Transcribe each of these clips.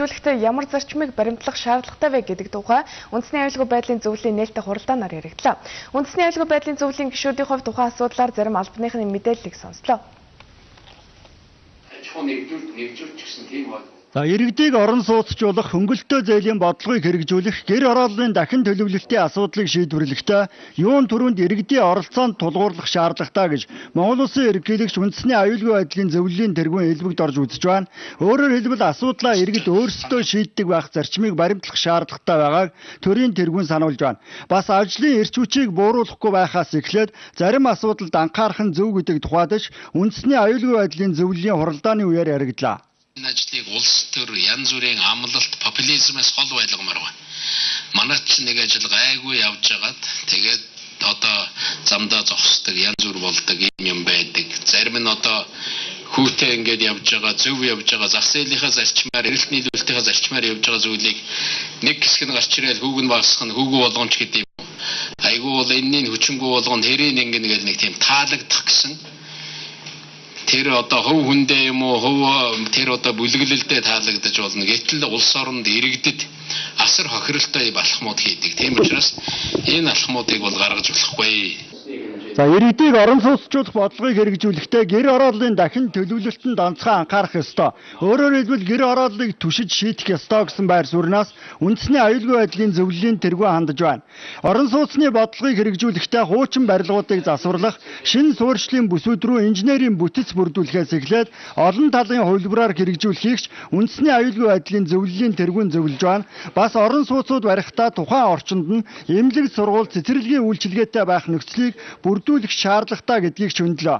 Хэрэгжүүлэхдээ ямар зарчмыг баримтлах шаардлагатай вэ гэдэг тухай үндэсний аюулгүй байдлын зөвлөлийн нээлттэй хуралдаанаар яригдлаа. Үндэсний аюулгүй байдлын зөвлөлийн гишүүдийн хувьд тухайн асуудлаар зарим албаныхны мэдээллийг сонслоо. Иргэдийг орон сууцчлуулах, хөнгөлөлтөө зээлийн бодлогыг хэрэгжүүлэх, гэр орооллын дахин төлөвлөлтийн асуудлыг шийдвэрлэхдээ юун түрүүнд иргэдийн оролцоонд тулгуурлах шаардлагатай гэж Монгол Улсын ерөнхийлөгч үндэсний аюулгүй байдлын зөвлөлийн тэргүүн хэлбэгт орж үзэж байна. Өөрөөр хэлбэл асуудлаа иргэд өөрсдөө шийддэг байх зарчмыг баримтлах шаардлагатай байгааг төрийн тэргүүн сануулж байна. Бас ажлын эрч хүчийг бууруулахгүй байхаас эхлээд зарим асуудалд анхаарах нь зөв гэдэг тухайд ч үндэсний аюулгүй байдлын зөвлөлийн хуралдааны үеэр яригдлаа. Энэ ажлыг улс төр янз бүрийн амлалт, популизмээс хол байлгамаар байна. Манайд ч нэг ажил гайгүй явж байгаад тэгээд одоо замдаа зогсдог, янз бүр болдог юм байдаг. Зарим нь одоо хүүтэй ингээд явж байгаа, зөв явж байгаа, зах зээлийнхаа зарчмаар, эрэлт нийлүүлэлтийн зарчмаар явж байгаа зүйлийг нэг хэсэг нь гарч ирэл хүүг нь багасгах нь хүүгүү болгоомч гэдэг юм. Айгүй бол энэний хүчингүү болгоно хэрэг нэг тийм таалагдах гэсэн. Тэр одоо хөв хүндээ юм уу хөв тэр одоо бүлэглэлдээ таалагдаж болно. Гэтэл улс оронд иргэдэд асар хохиролтой алхмууд хийдэг. Тийм учраас энэ алхмуудыг бол гаргаж болохгүй. Иргэдийг орон сууцчлуулах бодлогыг хэрэгжүүлэхдээ гэр орооллын дахин төлөвлөлтөнд онцгой анхаарах ёстой. Өөрөөр хэлбэл гэр орооллыг түшиж шийдэх ёстой гэсэн байр сууриас үндэсний аюулгүй байдлын зөвлөлийн тэргүүн хандж байна. Орон сууцны бодлогыг хэрэгжүүлэхдээ хуучин барилгуудыг засварлах, шинэ суурьшлийн бүсүүд рүү инженерийн бүтэц бүрдүүлэхээс эхлээд олон талын хувилбараар хэрэгжүүлэхийг ч үндэсний аюулгүй байдлын зөвлөлийн тэргүүн зөвлөж байна. Бас орон сууцуд барихдаа тухайн орчинд нь эмнэлэг сургууль цэцэрлэгийн үйлчилгээтэй байх нөхцөлийг бүрдүүлэх шаардлагатай гэдгийг шүндлээ.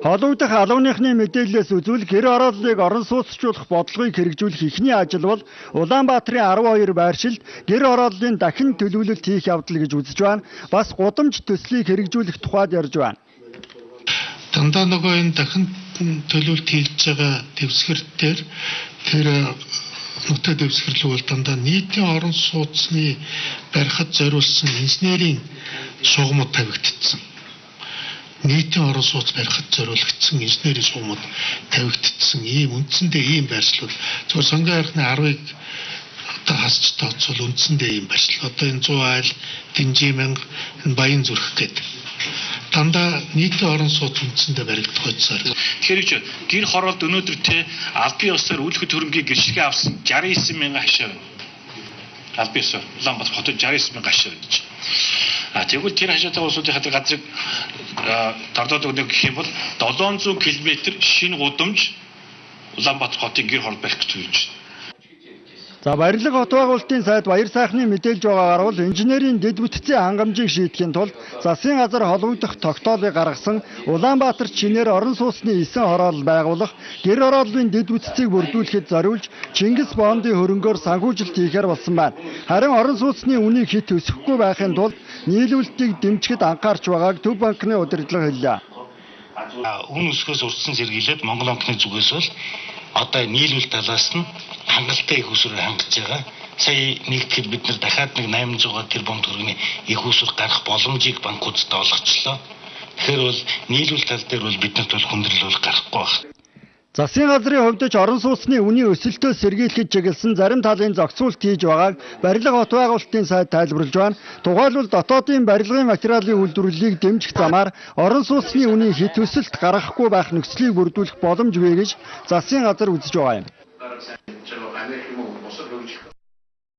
Холбогдох албаныхны мэдээллээс үзвэл гэр орооллыг орон сууцчлуулах бодлогыг хэрэгжүүлэх эхний ажил бол Улаанбаатарын 12 байршилд гэр орооллын дахин төлөвлөлт хийх явдал гэж үзэж байна. Бас гудамж төслийг хэрэгжүүлэх тухайд ярьж байна. Дандаа нөгөө энэ дахин төлөвлөлт хийж байгаа дэвсгэр дээр тэр нутаг дэвсгэрлэг бол дандаа нийтийн орон сууцны барихад зориулсан инженерийн шугамд тавигдсан. Нийтийн орон сууц барихад зориулагдсан инженерийн шугамд тавигдсан ийм үндсэндээ ийм байршлууд. Зөвхөн сонгон хайрхны 10-ыг одоо хасч тооцвол үндсэндээ ийм байршил. Одоо энэ 100 айл, Динжимэн, Баян зүрх гэдэг. Дандаа нийтийн орон сууц үндсэндээ баригдах байцаар. Тэгэхээр гэр хороолт өнөөдөр те албан ёсоор үлгэр хөрөнгийн гэрчлэгээ авсан 69 мянган хашаа байна. Албан ёсоор Улаанбаатар хотод 69 мянган хашаа байна. Тэгвэл тэр хашаатай улсуудын хадгалах газрыг дордоод өгнө гэх юм бол 700 км шинэ гудамж Улаанбаатар хотын гэр хороолт барих гэж байна. Баярлаг хот байгуулалтын сайд баяр сайхны мэдээлж байгаагаар бол инженерийн дэд бүтцийн хангамжийг шийдэхин тулд засгийн газар холбогдох тогтоолыг гаргасан Улаанбаатар чинээр орон сууцны 9 хороолол байгуулах, гэр орооллын дэд бүтцийг бүрдүүлэхэд зориулж Чингис Бондын хөрөнгөөр санхүүжилт хийхээр болсон байна. Харин орон сууцны үнийг хит өсөхгүй байхын тулд нийлүүлэлтийг дэмжихэд анхаарч байгааг Төв банкны удирдлага хэллээ. Үн өсгөөс урдсан сэргийлээд Монгол банкны зүгээс бол одоо нийлүүл талаас нь хангалттай их усрыг хангаж байгаа. Сая нэгтгэл бид нар дахиад нэг 800 тэрбум төгрөгийн их уср гарах боломжийг банкудад олгочлоо. Тэгэхээр бол нийлүүл тал дээр бол биднэрт бол хүндрэл гарахгүй байна. Засгийн газрын хувьд ч орон сууцны үнийн өсөлтөөс сэргийлэхэд чиглэсэн зарим талын зохицуулт хийж байгааг барилга хот байгуулалтын сайд тайлбарлаж байна. Тухайлбал дотоодын барилгын материалын үйлдвэрлэлийг дэмжих замаар орон сууцны үнийн хит өсөлт гаргахгүй байх нөхцөлийг бүрдүүлэх боломж вэ гэж засгийн газар үзэж байгаа юм.